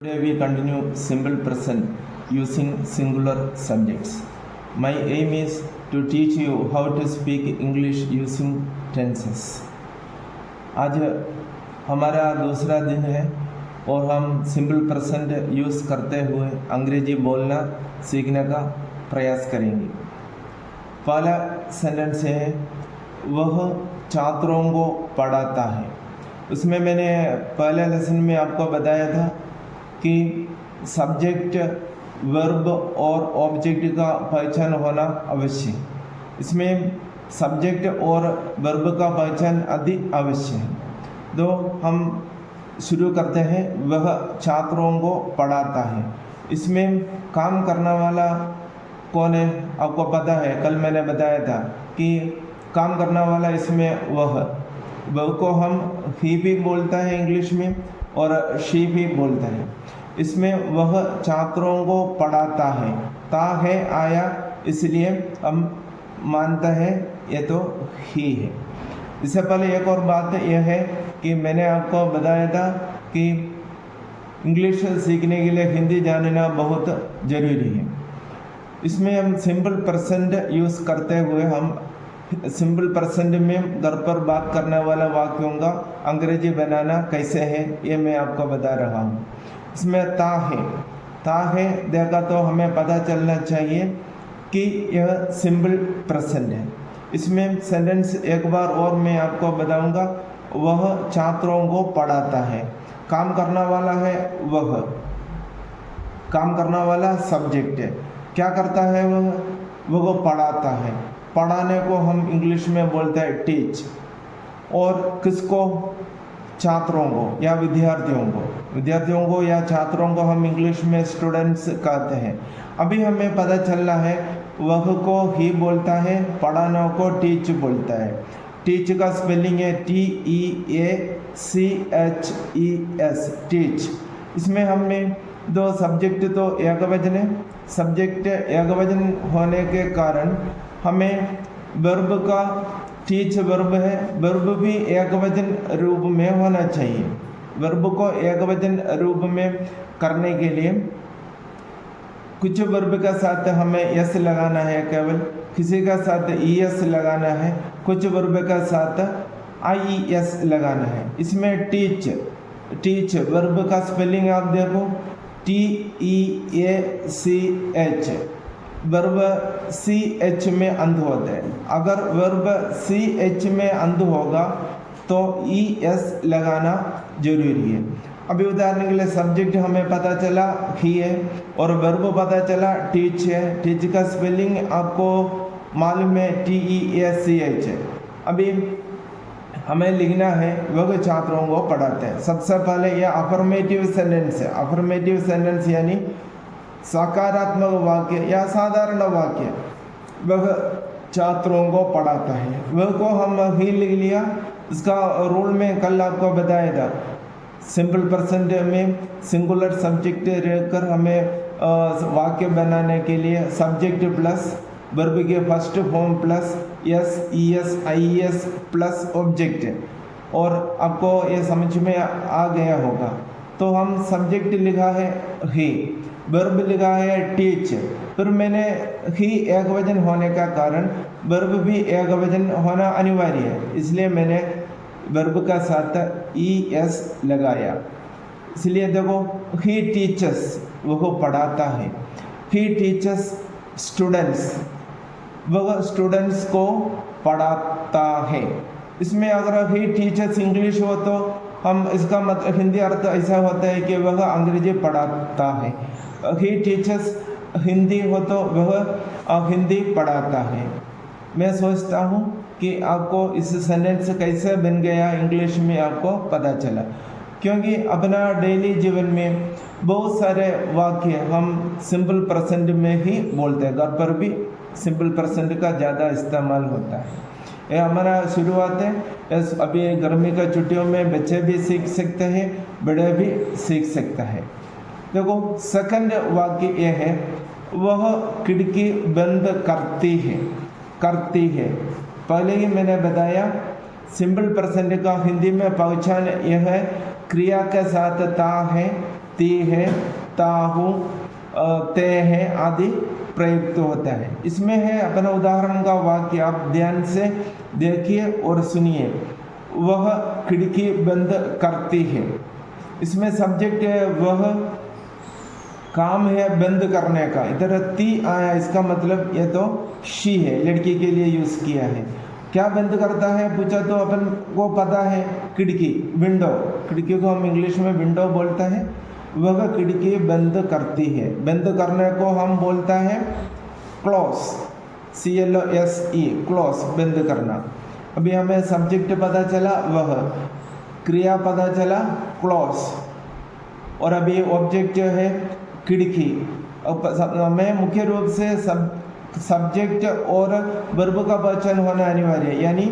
Today we continue simple present using singular subjects. My aim is to teach you how to speak English using tenses. आज हमारा दूसरा दिन है और हम सिंपल प्रेजेंट यूज़ करते हुए अंग्रेजी बोलना सीखने का प्रयास करेंगे। पहला सेंटेंस है वह छात्रों को पढ़ाता है। उसमें मैंने पहले लेसन में आपको बताया था कि सब्जेक्ट वर्ब और ऑब्जेक्ट का पहचान होना आवश्यक है। इसमें सब्जेक्ट और वर्ब का पहचान अधिक आवश्यक है। तो हम शुरू करते हैं वह छात्रों को पढ़ाता है। इसमें काम करने वाला कौन है आपको पता है। कल मैंने बताया था कि काम करने वाला इसमें वह को हम ही भी बोलता है इंग्लिश में और शी भी बोलता है। इसमें वह छात्रों को पढ़ाता है। ता है आया इसलिए हम मानता है ये तो ही है। इससे पहले एक और बात यह है कि मैंने आपको बताया था कि इंग्लिश सीखने के लिए हिंदी जानना बहुत ज़रूरी है। इसमें हम सिंपल प्रेजेंट यूज़ करते हुए हम सिंपल प्रेजेंट में घर पर बात करने वाला वाक्यों का अंग्रेजी बनाना कैसे है ये मैं आपको बता रहा हूँ। इसमें ता है देखा तो हमें पता चलना चाहिए कि यह सिंपल प्रेजेंट है। इसमें सेंटेंस एक बार और मैं आपको बताऊंगा। वह छात्रों को पढ़ाता है। काम करने वाला है वह, काम करने वाला सब्जेक्ट है। क्या करता है वह को पढ़ाता है। पढ़ाने को हम इंग्लिश में बोलते हैं टीच। और किसको? छात्रों को या विद्यार्थियों को या छात्रों को हम इंग्लिश में स्टूडेंट्स कहते हैं। अभी हमें पता चलना है वह को ही बोलता है, पढ़ाने को टीच बोलता है। टीच का स्पेलिंग है TEACHES टीच। इसमें हमने दो सब्जेक्ट तो एकवचन है। सब्जेक्ट एकवचन होने के कारण हमें वर्ब का टीच वर्ब है, वर्ब भी एकवचन रूप में होना चाहिए। वर्ब को एकवचन रूप में करने के लिए कुछ वर्ब के साथ हमें एस लगाना है केवल, किसी का साथ ES लगाना है, कुछ वर्ब का साथ IES लगाना है। इसमें टीच वर्ब का स्पेलिंग आप देखो TEACH। वर्ब CH में अंध होता है। अगर वर्ब CH में अंध होगा तो ES लगाना जरूरी है। अभी उदाहरण के लिए सब्जेक्ट हमें पता चला ही है और वर्ब पता चला टीच है। टीच का स्पेलिंग आपको मालूम है TEACH है। अभी हमें लिखना है वह छात्रों को पढ़ाते हैं। सबसे पहले यह अफर्मेटिव सेंटेंस है। अफर्मेटिव सेंटेंस यानी सकारात्मक वाक्य या साधारण वाक्य। वह छात्रों को पढ़ाता है। वह को हम ही लिख लिया। इसका रूल में कल आपको बताया था। सिंपल प्रेजेंट में सिंगुलर सब्जेक्ट रहकर हमें वाक्य बनाने के लिए सब्जेक्ट प्लस वर्ब के first form plus S ES IES plus object. और आपको ये समझ में आ गया होगा। तो हम सब्जेक्ट लिखा है ही, वर्ब लिखा है टीच। फिर मैंने ही एकवचन होने का कारण वर्ब भी एकवचन होना अनिवार्य है, इसलिए मैंने वर्ब का साथ ES लगाया। इसलिए देखो ही टीचर्स वह पढ़ाता है। ही टीचर्स स्टूडेंट्स वह स्टूडेंट्स को पढ़ाता है। इसमें अगर ही टीचर्स इंग्लिश हो तो हम इसका मतलब हिंदी अर्थ ऐसा होता है कि वह अंग्रेजी पढ़ाता है। ही टीचर्स हिंदी हो तो वह हिंदी पढ़ाता है। मैं सोचता हूँ कि आपको इस सेंटेंस कैसे बन गया इंग्लिश में आपको पता चला, क्योंकि अपना डेली जीवन में बहुत सारे वाक्य हम सिंपल प्रेजेंट में ही बोलते हैं। घर पर भी सिंपल प्रेजेंट का ज़्यादा इस्तेमाल होता है। ये हमारा शुरुआत है। अभी गर्मी का छुट्टियों में बच्चे भी सीख सकते हैं, बड़े भी सीख सकते हैं। देखो सेकंड वाक्य ये है वह खिड़की बंद करती है। पहले ही मैंने बताया सिंपल प्रेजेंट का हिंदी में पहचान यह है क्रिया के साथ ता है, ती है, ता हूँ, ते है आदि प्रयुक्त होता है। इसमें है अपना उदाहरण का वाक्य, आप ध्यान से देखिए और सुनिए। वह खिड़की बंद करती है। इसमें सब्जेक्ट है वह, काम है बंद करने का। इधर ती आया, इसका मतलब ये तो शी है, लड़की के लिए यूज किया है। क्या बंद करता है पूछा तो अपन को पता है, खिड़की, विंडो। खिड़की को हम इंग्लिश में विंडो बोलते हैं। वह खिड़की बंद करती है। बंद करने को हम बोलता है क्लोज, CLOSE, क्लोज, बंद करना। अभी हमें सब्जेक्ट पता चला वह, क्रिया पता चला क्लोज, और अभी ऑब्जेक्ट है खिड़की। हमें मुख्य रूप से सब्जेक्ट और वर्ब का पहचान होना अनिवार्य है, यानी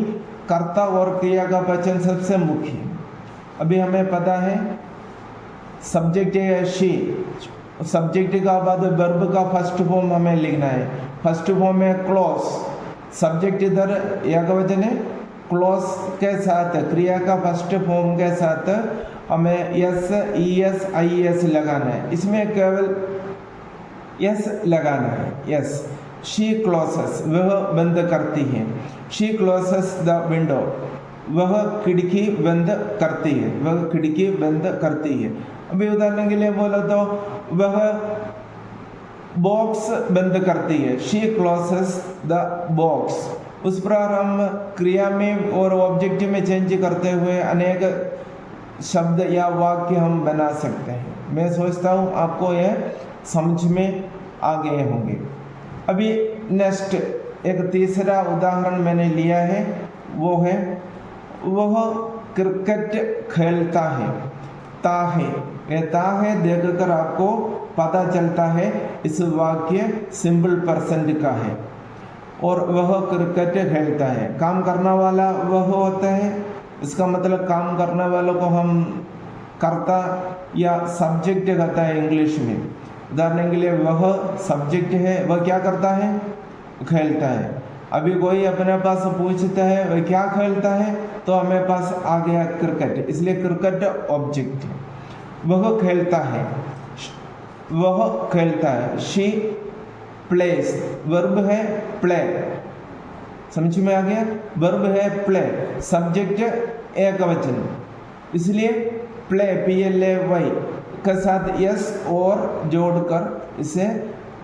कर्ता और क्रिया का पहचान सबसे मुख्य है। अभी हमें पता है सब्जेक्ट है शी, सब्जेक्ट का बाद वर्ब का फर्स्ट फॉर्म हमें लिखना है। फर्स्ट फॉर्म है क्लोज, सब्जेक्ट इधर एकवचन है, क्लोज के साथ क्रिया का फर्स्ट फॉर्म के साथ हमें एस, ES, IES लगाना है। इसमें केवल यस लगाना है, यस। शी क्लोसेस, वह बंद करती है। शी क्लोसेस द विंडो, वह खिड़की बंद करती है, वह खिड़की बंद करती है। अभी उदाहरण के लिए बोला तो वह बॉक्स बंद करती है, शी क्लोसेस द बॉक्स। उस पर हम क्रिया में और ऑब्जेक्ट में चेंज करते हुए अनेक शब्द या वाक्य हम बना सकते हैं। मैं सोचता हूँ आपको यह समझ में आ गए होंगे। अभी नेक्स्ट एक तीसरा उदाहरण मैंने लिया है, वो है वह क्रिकेट खेलता है। ता है, ये ता है देखकर आपको पता चलता है इस वाक्य सिंपल पर्सन का है। और वह क्रिकेट खेलता है, काम करने वाला वह होता है। इसका मतलब काम करने वालों को हम कर्ता या सब्जेक्ट कहता है इंग्लिश में। उदाहरण के लिए वह सब्जेक्ट है, वह क्या करता है, खेलता है। अभी कोई अपने पास पूछता है वह क्या खेलता है, तो हमें पास आ गया क्रिकेट, इसलिए क्रिकेट ऑब्जेक्ट है। वह खेलता है, वह खेलता है। शी प्लेस, वर्ब है प्ले, समझ में आ गया, वर्ब है प्ले, सब्जेक्ट एक वचन, इसलिए प्ले PLAY के साथ यस और जोड़कर इसे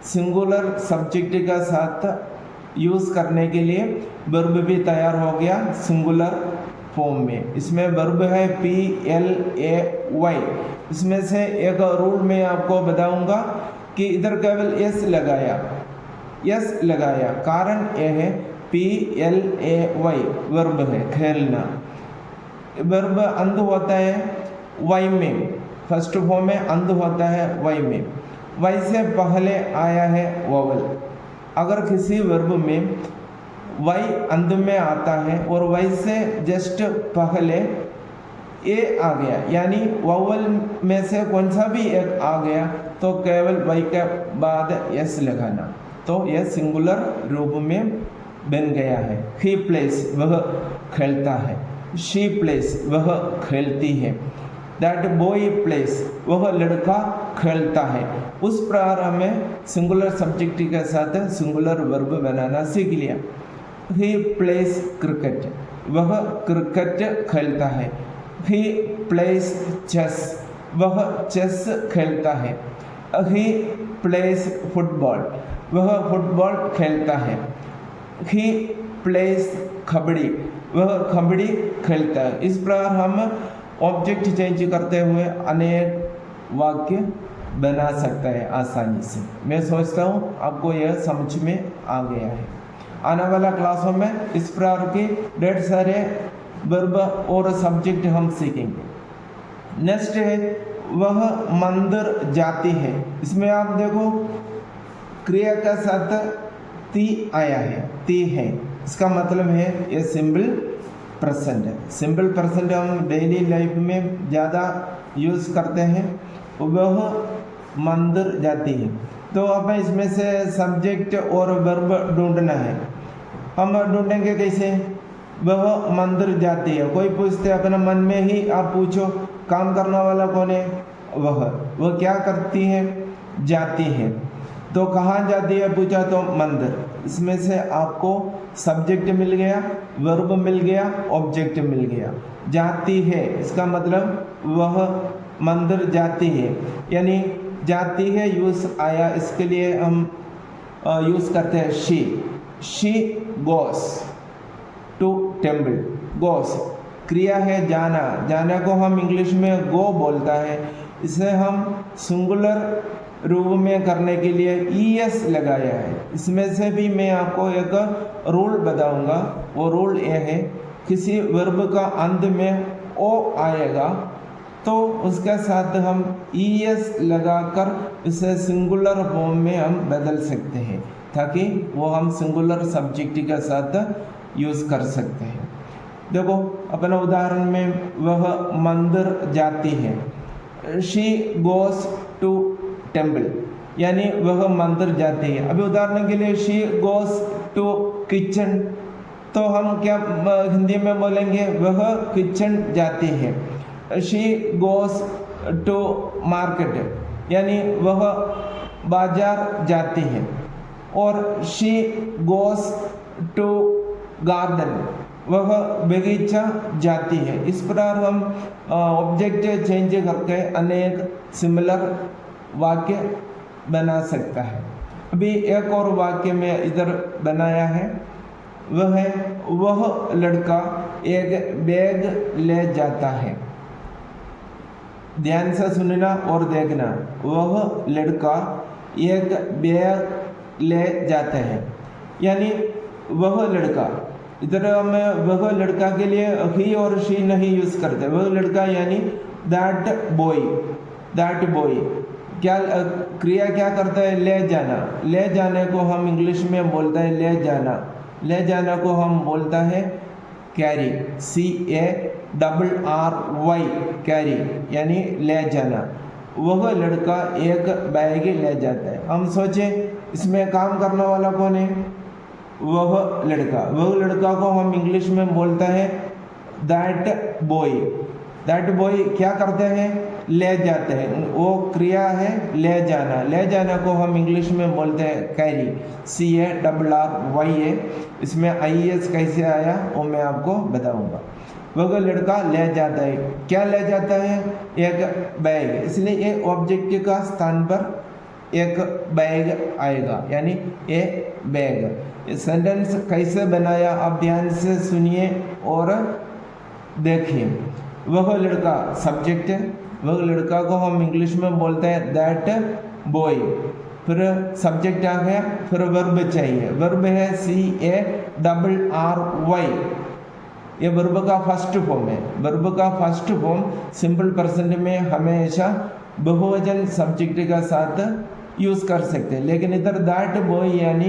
सिंगुलर सब्जेक्ट का साथ यूज करने के लिए वर्ब भी तैयार हो गया सिंगुलर फॉर्म में। इसमें वर्ब है PLAY। इसमें से एक रूल मैं आपको बताऊंगा कि इधर केवल यस लगाया, यस लगाया, कारण यह है PLAY वर्ब है खेलना। वर्ब अंत होता है वाई में, फर्स्ट फॉर्म में अंत होता है वाई में, वाई से पहले आया है वोवल। अगर किसी वर्ब में वाई अंत में आता है और वाई से जस्ट पहले ए आ गया, यानी वोवल में से कौन सा भी एक आ गया, तो केवल वाई के बाद यस लगाना, तो यह सिंगुलर रूप में बन गया है। ही प्लेस, वह खेलता है। शी प्लेस, वह खेलती है। दैट बॉय प्लेस, वह लड़का खेलता है। उस प्रकार हमें सिंगुलर सब्जेक्ट के साथ सिंगुलर वर्ब बनाना सीख लिया। ही प्लेस क्रिकेट, वह क्रिकेट खेलता है। ही प्लेस चेस, वह चेस खेलता है। ही प्लेस फुटबॉल, वह फुटबॉल खेलता है। ही प्लेस कबड्डी, वह कबड्डी खेलता है। इस प्रकार हम ऑब्जेक्ट चेंज करते हुए अनेक वाक्य बना सकते हैं आसानी से। मैं सोचता हूँ आपको यह समझ में आ गया है। आने वाला क्लासों में इस प्रकार के ढेर सारे वर्ब और सब्जेक्ट हम सीखेंगे। नेक्स्ट है वह मंदिर जाती है। इसमें आप देखो क्रिया के साथ ती आया है, ती है, इसका मतलब है ये सिंपल प्रेजेंट है। सिंपल प्रेजेंट हम डेली लाइफ में ज़्यादा यूज़ करते हैं। वह मंदिर जाती है, तो हमें इसमें से सब्जेक्ट और वर्ब ढूंढना है। हम ढूंढेंगे कैसे? वह मंदिर जाती है। कोई पूछते अपने मन में ही आप पूछो काम करने वाला कौन है, वह क्या करती है, जाती है। तो कहाँ जाती है पूछा तो मंदिर। इसमें से आपको सब्जेक्ट मिल गया, वर्ब मिल गया, ऑब्जेक्ट मिल गया। जाती है इसका मतलब वह मंदिर जाती है, यानी जाती है यूज़ आया, इसके लिए हम यूज़ करते हैं शी गोस टू टेम्पल। गोस क्रिया है जाना, जाना को हम इंग्लिश में गो बोलता है। इसे हम सिंगुलर रूप में करने के लिए ईएस लगाया है। इसमें से भी मैं आपको एक रूल बताऊंगा। वो रूल ये है, किसी वर्ब का अंत में ओ आएगा तो उसके साथ हम ईएस लगाकर इसे सिंगुलर फॉर्म में हम बदल सकते हैं, ताकि वो हम सिंगुलर सब्जेक्ट के साथ यूज़ कर सकते हैं। देखो अपने उदाहरण में, वह मंदिर जाती है, शी गोस टू टेम्पल, यानी वह मंदिर जाती है। अभी उदाहरण के लिए शी गोस टू किचन, तो हम क्या हिंदी में बोलेंगे, वह किचन जाती है। शी गोस टू मार्केट, यानी वह बाजार जाती है। और शी गोस टू गार्डन, वह बगीचा जाती है। इस प्रकार हम ऑब्जेक्ट चेंज करके अनेक सिमिलर वाक्य बना सकता है। अभी एक और वाक्य में इधर बनाया है, वह लड़का एक बैग ले जाता है। ध्यान से सुनना और देखना, वह लड़का एक बैग ले जाता है, यानी वह लड़का। इधर हमें वह लड़का के लिए ही और शी नहीं यूज़ करते, वह लड़का यानी दैट बॉय। क्या क्रिया क्या करता है, ले जाना। ले जाने को हम इंग्लिश में बोलते हैं ले जाना। ले जाना को हम बोलता है कैरी, CARRY, कैरी, यानी ले जाना। वह लड़का एक बैग ले जाता है। हम सोचे इसमें काम करने वाला कौन है, वह लड़का को हम इंग्लिश में बोलता है दैट बॉय क्या करते हैं, ले जाते हैं। वो क्रिया है ले जाना। ले जाना को हम इंग्लिश में बोलते हैं कैरी, CARRY। इसमें IES कैसे आया वो मैं आपको बताऊंगा। वह लड़का ले जाता है, क्या ले जाता है, एक बैग। इसलिए ये ऑब्जेक्ट का स्थान पर एक बैग आएगा, यानी ए बैग। सेंटेंस कैसे बनाया आप ध्यान से सुनिए और देखिए। वह लड़का सब्जेक्ट, वह लड़का को हम इंग्लिश में बोलते हैं दैट बॉय। फिर सब्जेक्ट आ गया, फिर वर्ब चाहिए। वर्ब है CARRY, ये वर्ब का फर्स्ट फॉर्म है। वर्ब का फर्स्ट फॉर्म सिंपल पर्सन में हमेशा बहुवचन सब्जेक्ट का साथ यूज़ कर सकते हैं, लेकिन इधर दैट बॉय यानी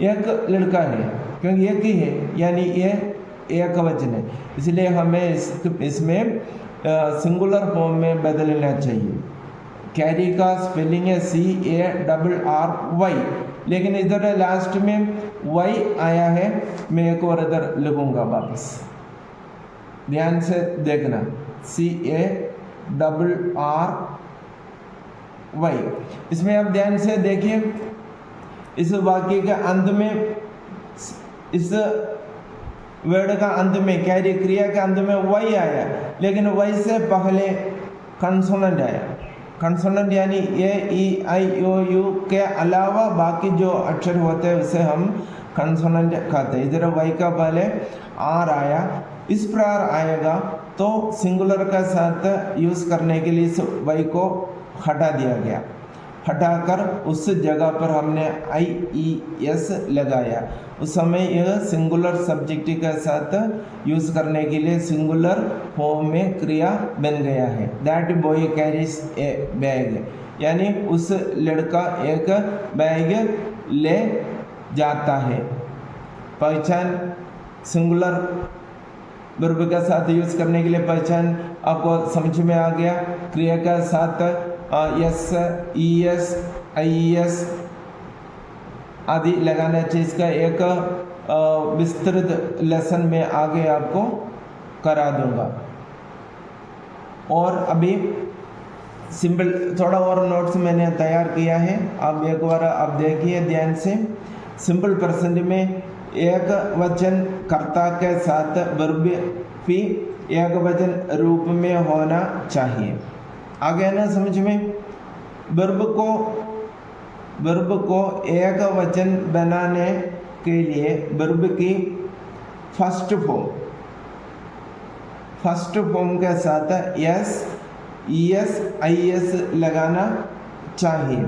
एक लड़का है, क्योंकि एक ही है, यानी ये एक वचन है। इसलिए हमें इसमें सिंगुलर फॉर्म में बदलना चाहिए। कैरी का स्पेलिंग है CARRY, लेकिन इधर लास्ट में Y आया है। मैं एक और इधर लिखूंगा वापस, ध्यान से देखना, CARRY। इसमें आप ध्यान से देखिए, इस वाक्य के अंत में, इस वर्ड का अंत में, कैरी क्रिया के अंत में Y आया, लेकिन Y से पहले कंसोनेंट आया। कंसोनेंट यानी A-E-I-O-U के अलावा बाकी जो अक्षर होते हैं उसे हम कंसोनेंट कहते हैं। इधर Y का पहले R आया, इस प्रकार आएगा तो सिंगुलर का साथ यूज़ करने के लिए इस Y को हटा दिया गया। हटाकर उस जगह पर हमने IES लगाया। उस समय यह सिंगुलर सब्जेक्ट के साथ यूज़ करने के लिए सिंगुलर फॉर्म में क्रिया बन गया है। That boy carries A bag, यानी उस लड़का एक बैग ले जाता है। पहचान सिंगुलर वर्ब के साथ यूज़ करने के लिए पहचान आपको समझ में आ गया। क्रिया के साथ S, ES, IES आदि लगाना चाहिए। इसका एक विस्तृत लेसन में आगे आपको करा दूंगा। और अभी सिंपल थोड़ा और नोट्स मैंने तैयार किया है, आप एक बार आप देखिए ध्यान से। सिंपल प्रेजेंट में एक वचन कर्ता के साथ वर्ब भी एक वचन रूप में होना चाहिए। आ गया ना समझ में? वर्ब को एक वचन बनाने के लिए वर्ब की फर्स्ट फॉर्म के साथ एस, ईएस, आईएस लगाना चाहिए।